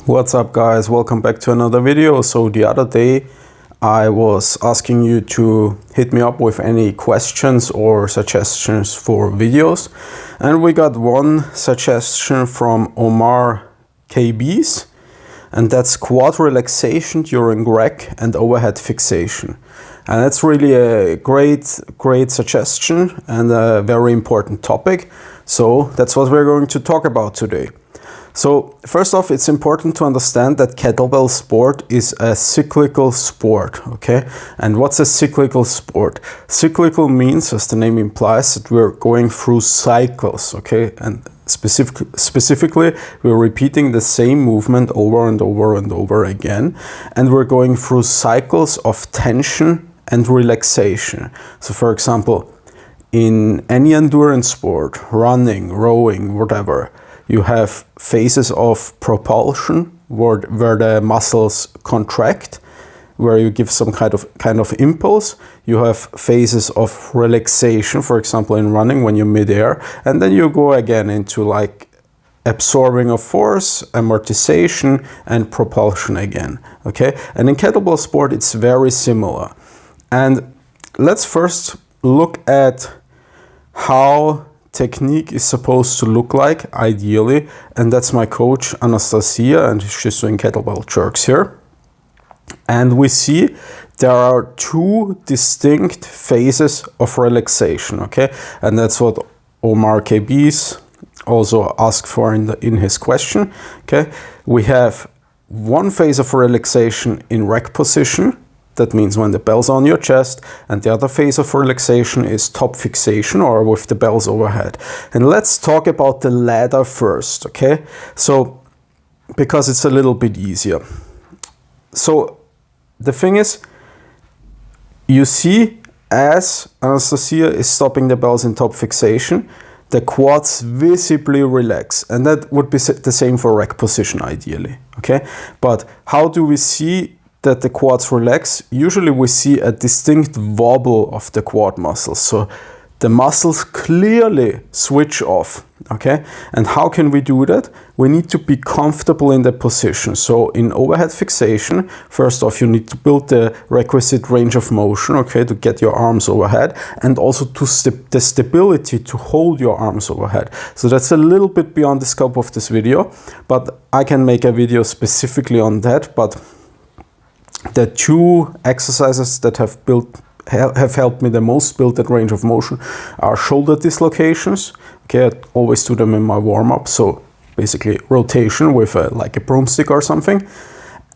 What's up guys, welcome back to another video. So the other day I was asking you to hit me up with any questions or suggestions for videos, and we got one suggestion from Omar KBs, and that's quad relaxation during rec and overhead fixation. And that's really a great suggestion and a very important topic. So that's what we're going to talk about today. So first off, it's important to understand that kettlebell sport is a cyclical sport, okay? And what's a cyclical sport? Cyclical means, as the name implies, that we're going through cycles, okay? And specifically, we're repeating the same movement over and over and over again. And we're going through cycles of tension and relaxation. So for example, in any endurance sport, running, rowing, whatever, you have phases of propulsion where the muscles contract, where you give some kind of impulse. You have phases of relaxation, for example in running when you're midair, and then you go again into like absorbing of force, amortization, and propulsion again. Okay, and in kettlebell sport it's very similar. And let's first look at how technique is supposed to look like ideally, and that's my coach Anastasia, and she's doing kettlebell jerks here. And we see there are two distinct phases of relaxation, okay? And that's what Omar KBs also asked for in his question, okay? We have one phase of relaxation in rec position. That means when the bell's on your chest, and the other phase of relaxation is top fixation, or with the bells overhead. And let's talk about the latter first, okay? So, because it's a little bit easier. So, the thing is, you see, as Anastasia is stopping the bells in top fixation, the quads visibly relax, and that would be the same for rec position ideally, okay? But how do we see that the quads relax? Usually we see a distinct wobble of the quad muscles. So the muscles clearly switch off, okay? And how can we do that? We need to be comfortable in the position. So in overhead fixation, first off, you need to build the requisite range of motion, okay, to get your arms overhead, and also to the stability to hold your arms overhead. So that's a little bit beyond the scope of this video, but I can make a video specifically on that. But the two exercises that have helped me the most build that range of motion are shoulder dislocations. Okay, I always do them in my warm-up. So basically rotation with like a broomstick or something,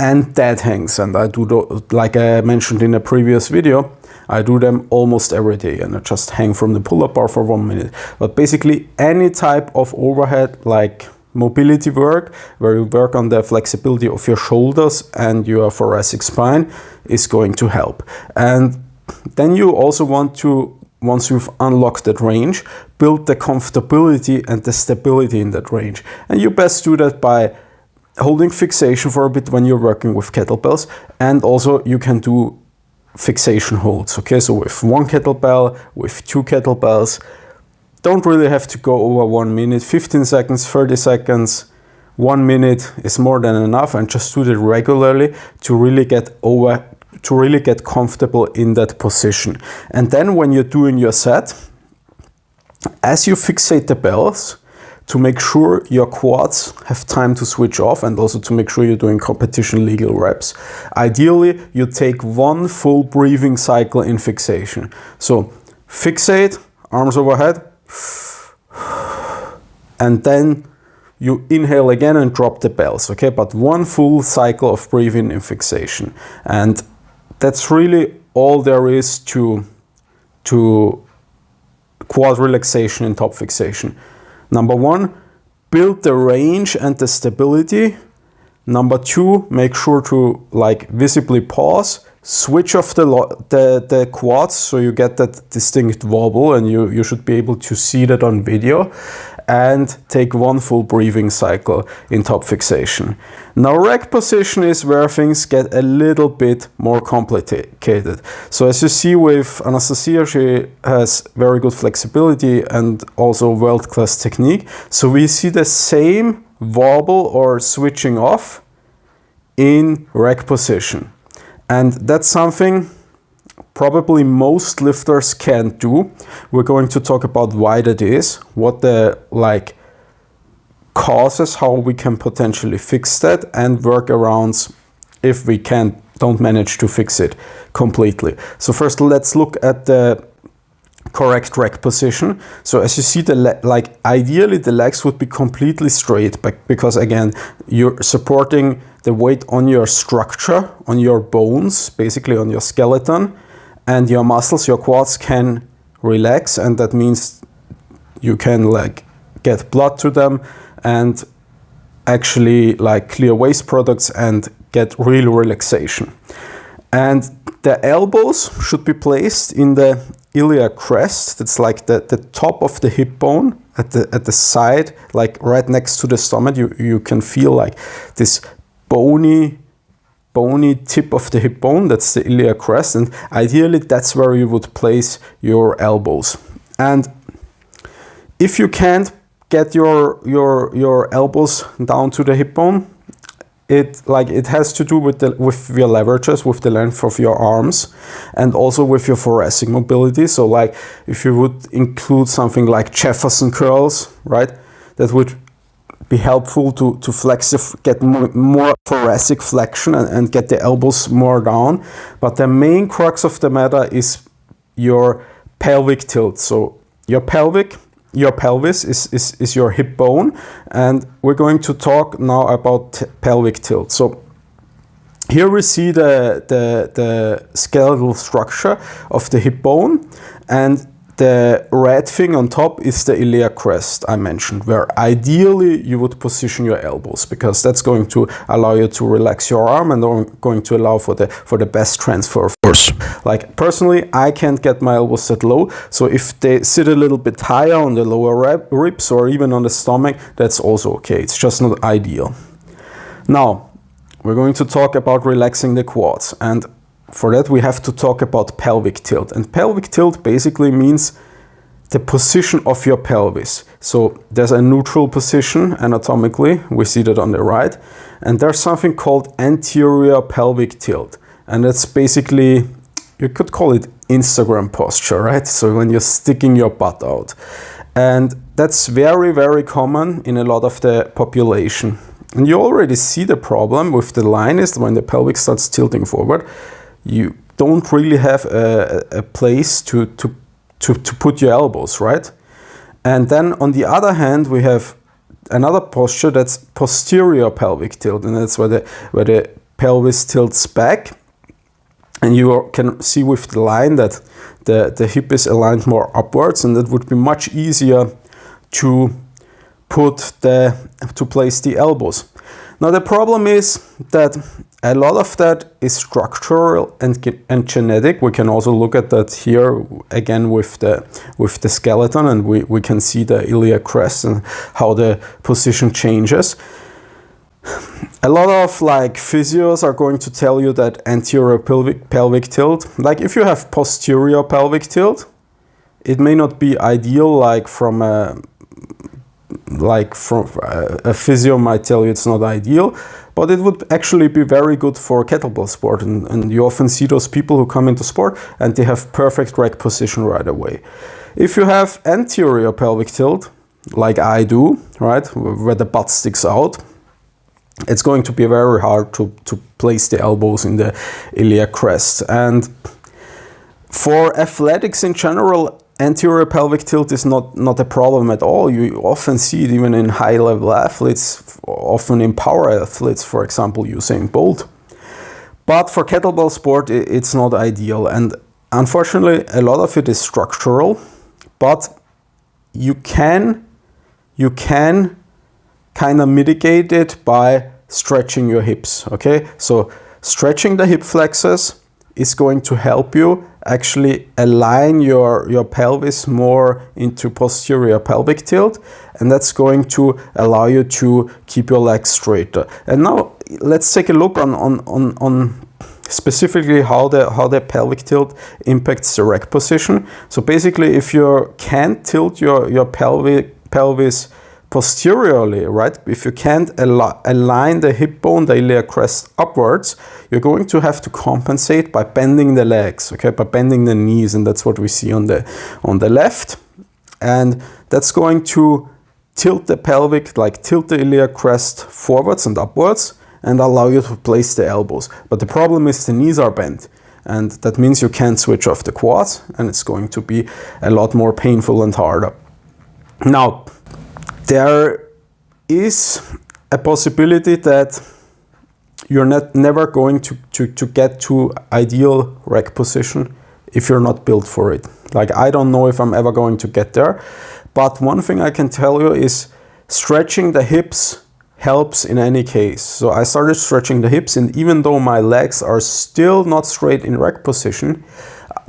and dead hangs. And I do, like I mentioned in a previous video, I do them almost every day, and I just hang from the pull-up bar for 1 minute. But basically any type of overhead, like mobility work, where you work on the flexibility of your shoulders and your thoracic spine, is going to help. And then you also want to, once you've unlocked that range, build the comfortability and the stability in that range. And you best do that by holding fixation for a bit when you're working with kettlebells, and also you can do fixation holds, okay? So with one kettlebell, with two kettlebells, don't really have to go over 1 minute, 15 seconds, 30 seconds, 1 minute is more than enough, and just do it regularly to really get comfortable in that position. And then when you're doing your set, as you fixate the bells, to make sure your quads have time to switch off, and also to make sure you're doing competition legal reps, ideally you take one full breathing cycle in fixation. So fixate, arms overhead, and then you inhale again and drop the bells, okay? But one full cycle of breathing in fixation. And that's really all there is to quad relaxation and top fixation. Number one, build the range and the stability. Number two, make sure to like visibly pause, switch off the quads so you get that distinct wobble, and you should be able to see that on video, and take one full breathing cycle in top fixation. Now rec position is where things get a little bit more complicated. So as you see with Anastasia, she has very good flexibility and also world-class technique. So we see the same wobble or switching off in rack position. And that's something probably most lifters can't do. We're going to talk about why that is, what the causes, how we can potentially fix that, and workarounds if we don't manage to fix it completely. So first, let's look at the correct rack position. So as you see, ideally the legs would be completely straight, because again, you're supporting the weight on your structure, on your bones, basically on your skeleton, and your muscles, your quads can relax, and that means you can get blood to them and actually clear waste products and get real relaxation. And the elbows should be placed in the iliac crest. It's the top of the hip bone at the side, right next to the stomach. You can feel this bony tip of the hip bone. That's the iliac crest, and ideally that's where you would place your elbows. And if you can't get your elbows down to the hip bone, it has to do with your leverages, with the length of your arms, and also with your thoracic mobility. So if you would include something like Jefferson curls, right, that would be helpful to get more thoracic flexion and get the elbows more down. But the main crux of the matter is your pelvic tilt. So your pelvis is your hip bone, and we're going to talk now about pelvic tilt. So here we see the skeletal structure of the hip bone, and the red thing on top is the iliac crest I mentioned, where ideally you would position your elbows, because that's going to allow you to relax your arm and going to allow for the best transfer of force. Personally, I can't get my elbows that low, so if they sit a little bit higher on the lower ribs or even on the stomach, that's also okay. It's just not ideal. Now, we're going to talk about relaxing the quads, and for that we have to talk about pelvic tilt. And pelvic tilt basically means the position of your pelvis. So there's a neutral position anatomically, we see that on the right, and there's something called anterior pelvic tilt, and that's basically, you could call it Instagram posture, right? So when you're sticking your butt out, and that's very, very common in a lot of the population. And you already see the problem with the line is when the pelvic starts tilting forward, you don't really have a place to put your elbows, right? And then on the other hand, we have another posture that's posterior pelvic tilt, and that's where the pelvis tilts back, and you can see with the line that the hip is aligned more upwards, and that would be much easier to place the elbows. Now the problem is that a lot of that is structural and genetic. We can also look at that here again with the skeleton, and we can see the iliac crest and how the position changes. A lot of physios are going to tell you that anterior pelvic tilt, if you have posterior pelvic tilt, it may not be ideal, from a physio might tell you it's not ideal, but it would actually be very good for kettlebell sport, and you often see those people who come into sport and they have perfect rack position right away. If you have anterior pelvic tilt, like I do, right, where the butt sticks out, it's going to be very hard to place the elbows in the iliac crest. And for athletics in general, anterior pelvic tilt is not a problem at all. You often see it even in high-level athletes, often in power athletes, for example, Usain Bolt. But for kettlebell sport, it's not ideal. And unfortunately, a lot of it is structural, but you can kind of mitigate it by stretching your hips, okay? So stretching the hip flexors is going to help you actually align your pelvis more into posterior pelvic tilt, and that's going to allow you to keep your legs straighter. And now let's take a look on specifically how the pelvic tilt impacts the rack position. So basically, if you can't tilt your pelvis posteriorly, right, if you can't align the hip bone, the iliac crest upwards, you're going to have to compensate by bending the legs, okay, by bending the knees, and that's what we see on the left. And that's going to tilt the pelvic, like tilt the iliac crest forwards and upwards, and allow you to place the elbows. But the problem is the knees are bent, and that means you can't switch off the quads, and it's going to be a lot more painful and harder. Now, there is a possibility that you're never going to get to ideal rack position if you're not built for it. Like, I don't know if I'm ever going to get there, but one thing I can tell you is stretching the hips helps in any case. So I started stretching the hips, and even though my legs are still not straight in rack position,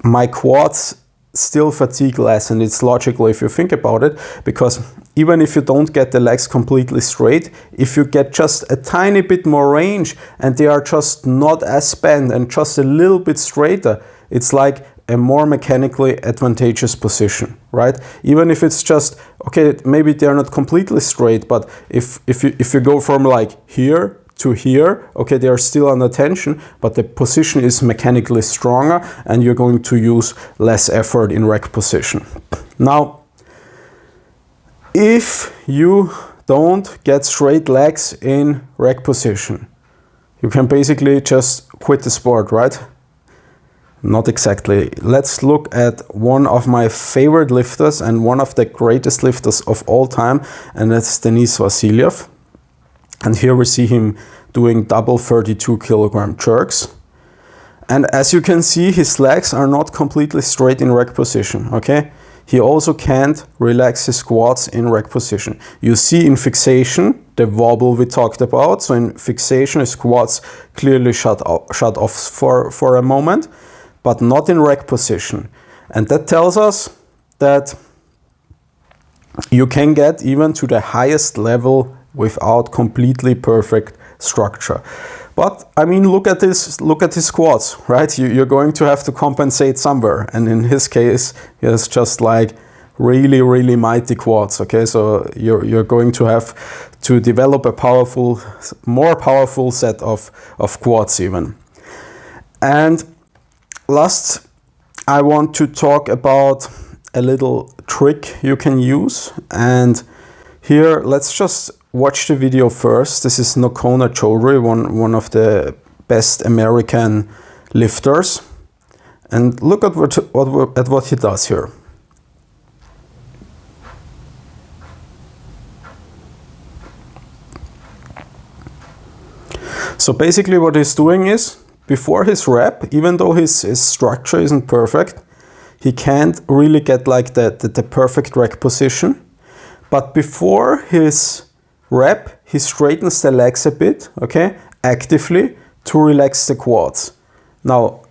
my quads still fatigue less, and it's logical if you think about it, because even if you don't get the legs completely straight, if you get just a tiny bit more range and they are just not as bent and just a little bit straighter, it's like a more mechanically advantageous position, right? Even if it's just, okay, maybe they're not completely straight, but if you go from like here to here, okay, they are still under tension, but the position is mechanically stronger and you're going to use less effort in rack position. Now, if you don't get straight legs in rack position, you can basically just quit the sport, right? Not exactly. Let's look at one of my favorite lifters and one of the greatest lifters of all time, and that's Denis Vasiliev. And here we see him doing double 32 kilogram jerks. And as you can see, his legs are not completely straight in rack position, okay? He also can't relax his quads in rack position. You see in fixation, the wobble we talked about. So in fixation, his quads clearly shut off for a moment, but not in rack position. And that tells us that you can get even to the highest level without completely perfect structure. But I mean, look at his quads, right? You're going to have to compensate somewhere. And in his case, he has just like really, really mighty quads, okay? So you're going to have to develop a more powerful set of quads even. And last, I want to talk about a little trick you can use. And here, let's just watch the video first. This is Nokona Chaudhary, one of the best American lifters. And look at what he does here. So basically what he's doing is, before his rep, even though his structure isn't perfect, he can't really get like the perfect rack position. But before his rep, he straightens the legs a bit, okay, actively, to relax the quads. Now,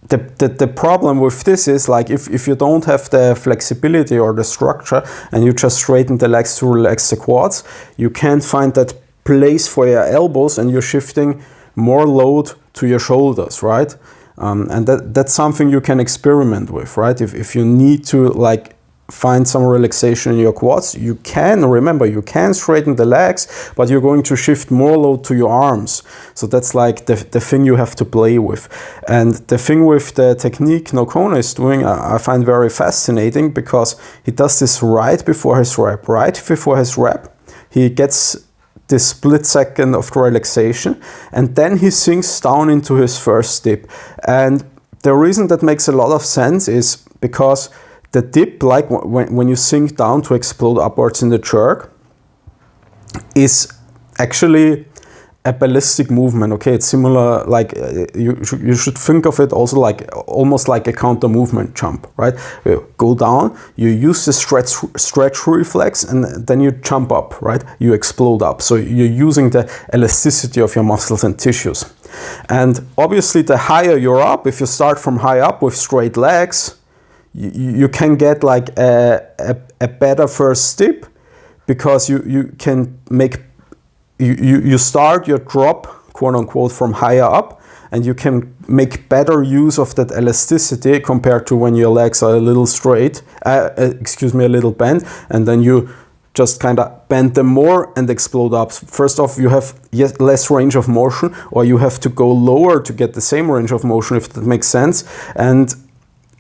the problem with this is, like, if you don't have the flexibility or the structure and you just straighten the legs to relax the quads, you can't find that place for your elbows and you're shifting more load to your shoulders, right? And that's something you can experiment with, right? If you need to like find some relaxation in your quads, you can straighten the legs, but you're going to shift more load to your arms. So that's like the thing you have to play with. And the thing with the technique Nokona is doing, I find very fascinating, because he does this right before his rep. Right before his rep, he gets this split second of relaxation, and then he sinks down into his first dip. And the reason that makes a lot of sense is because the dip, like when you sink down to explode upwards in the jerk, is actually a ballistic movement, okay? It's similar, like you should think of it also like almost like a counter movement jump, right? You go down, you use the stretch reflex, and then you jump up, right? You explode up. So you're using the elasticity of your muscles and tissues. And obviously the higher you're up, if you start from high up with straight legs, you can get like a better first dip, because you can make you start your drop, quote unquote, from higher up, and you can make better use of that elasticity compared to when your legs are a little straight, a little bent, and then you just kind of bend them more and explode up. First off, you have less range of motion, or you have to go lower to get the same range of motion, if that makes sense. And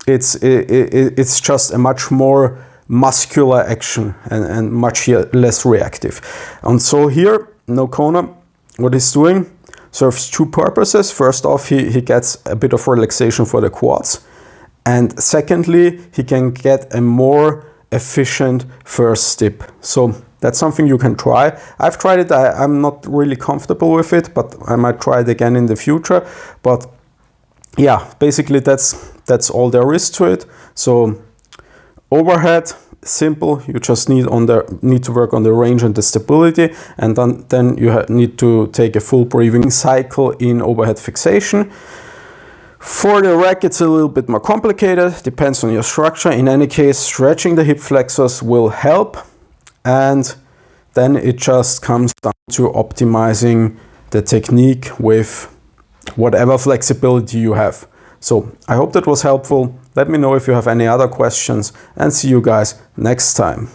it's just a much more muscular action and much less reactive. And so here, No Kona, what he's doing serves two purposes. First off, he gets a bit of relaxation for the quads. And secondly, he can get a more efficient first dip. So that's something you can try. I've tried it. I'm not really comfortable with it, but I might try it again in the future. But yeah, basically that's all there is to it. So overhead, simple. You just need to work on the range and the stability, and then you need to take a full breathing cycle in overhead fixation. For the rack, it's a little bit more complicated, depends on your structure. In any case, stretching the hip flexors will help, and then it just comes down to optimizing the technique with whatever flexibility you have. So I hope that was helpful. Let me know if you have any other questions, and see you guys next time.